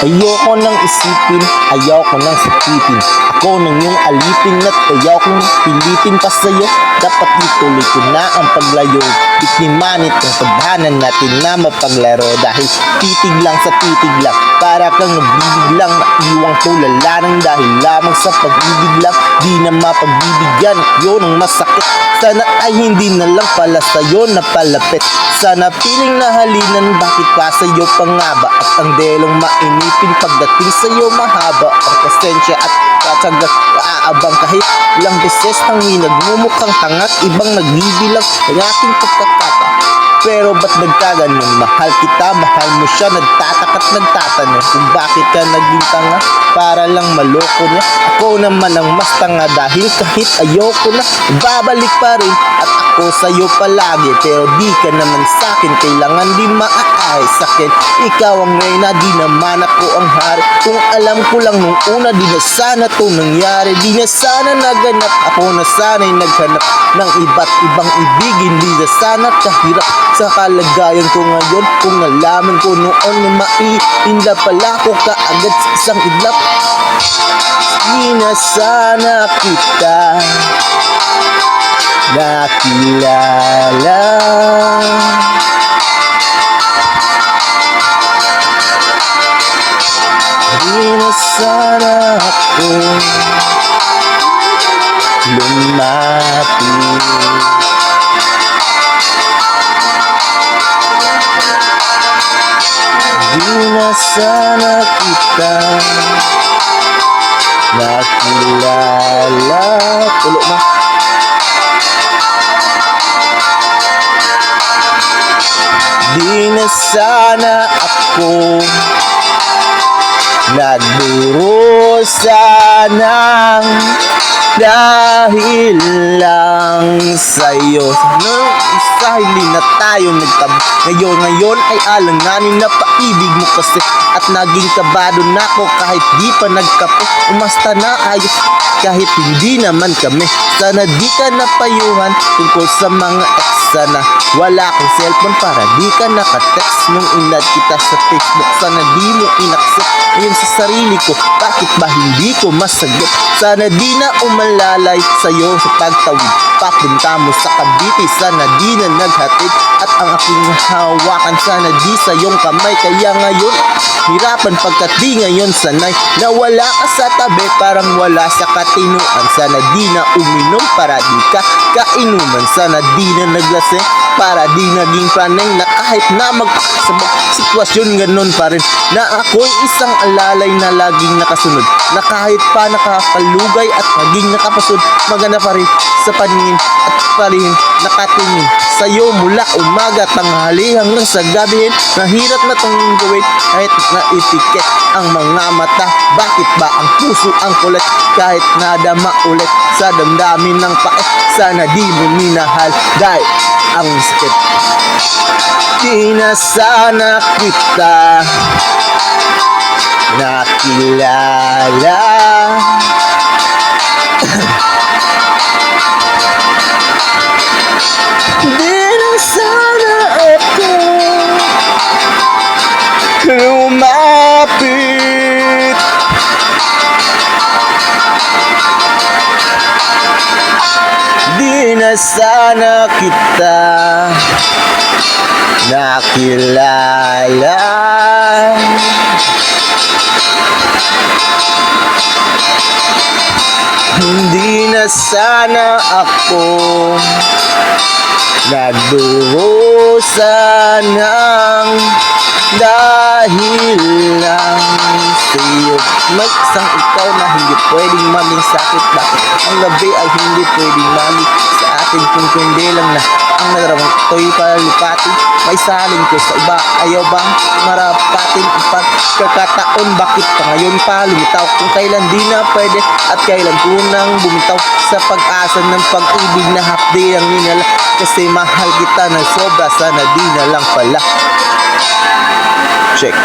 Ayoko nang isipin, ayoko nang sakitin. Ako nang yung alipin at ayokong pilitin pa sa'yo. Dapat ituloy ko na ang paglayo. Iknimanit ang tadhanan natin na mapaglaro. Dahil titig lang sa titig lang, para kang nabibig lang. Naiwang tulala ng dahil lamang sa pag-ibig lang. Di na mapagbibigyan, yun ang masakit. Sana ay hindi na lang pala sa'yo napalapit. Sana piling na halinan, bakit pa sa'yo pangaba? At ang delong mainipin pagdating sa'yo mahaba. Ang pasensya at katsaga aabang kahit ilang beses nang nagmumukhang tangat. Ibang nagbibilang ng aking pagkakata. Pero ba't nagkaganon? Mahal kita, mahal mo siya. Nagtataka at nagtatanong kung bakit ka naging tanga para lang maloko niya. Ako naman ang mas tanga dahil kahit ayoko na, babalik pa rin at ako sa'yo palagi. Pero di ka naman sa'kin, kailangan di maaay sa'kin. Ikaw ang reyna, di naman ako ang hari. Kung alam ko lang nung una, di na sana to nangyari. Di na sana naganap, ako na sana'y naghanap ng iba't ibang ibigin. Di na sana kahirap sa kalagayan ko ngayon. Kung nalaman ko noon na maiinla pala ko kaagad sa isang idlap. Di na sana kita nakilala. Di na sana ako lumapit. Di na sana kita nakilala. Tulo mo. Di na sana ako nagdurusa ng dahil lang sa'yo. Nung isa hindi na tayo nagtab. Ngayon ay alanganin na paibig mo kasi. At naging kabado na ako kahit di pa nagkape. Umasta na ayos kahit hindi naman kami. Sana di ka napayuhan tungkol sa mga ex. Sana wala kang cellphone para di ka nakatext. Nung inad kita sa Facebook, sana di mo inaccept. Ngayon sa sarili ko, bakit ba hindi ko masagot? Sana di na umalalay sa'yo sa pagtawid. Papunta mo sa Cavite, sana di na naghatid. At ang aking hawakan, sana di sa iyong kamay. Kaya ngayon, hirapan pagkat di ngayon sanay. Nawala ka sa tabi, parang wala sa katinuan. Sana di na uminom para di ka kainuman. Sana di na naglaseng para di naging paneng. Na kahit na magsabog sitwasyon, ganun pa rin. Na ako'y isang alalay na laging nakasunod. Na kahit pa nakakalugay at naging nakapasod, maganda pa rin sa paningin at palihin nakatingin sa'yo mula umaga tanghali hanggang sa gabihin. Nahirap na tong gawin kahit naitiket ang mga mata. Bakit ba ang puso ang kulit kahit nadama ulit sa damdamin ng pait? Sana di mo minahal dahil ang sakit. Di na sana kita nakilala. Di na sana ako lumapit. Di na sana kita nakilala. Hindi na sana ako nagdurusa ng dahil lang sa'yo. May isang ikaw na hindi pwedeng maging sakit. Bakit ang gabi ay hindi pwedeng maging sa atin kung kundi lang na ang naramang to'y palipatin. May salin ko sa iba, ayaw bang marapatin ang pagkakataon? Bakit pa ngayon pa lumitaw kung kailan di na pwede at kailan kunang bumitaw sa pag-asa ng pag-ibig na hapdi ang ninala. Kasi mahal kita ng sobra, sana di na lang pala. Check.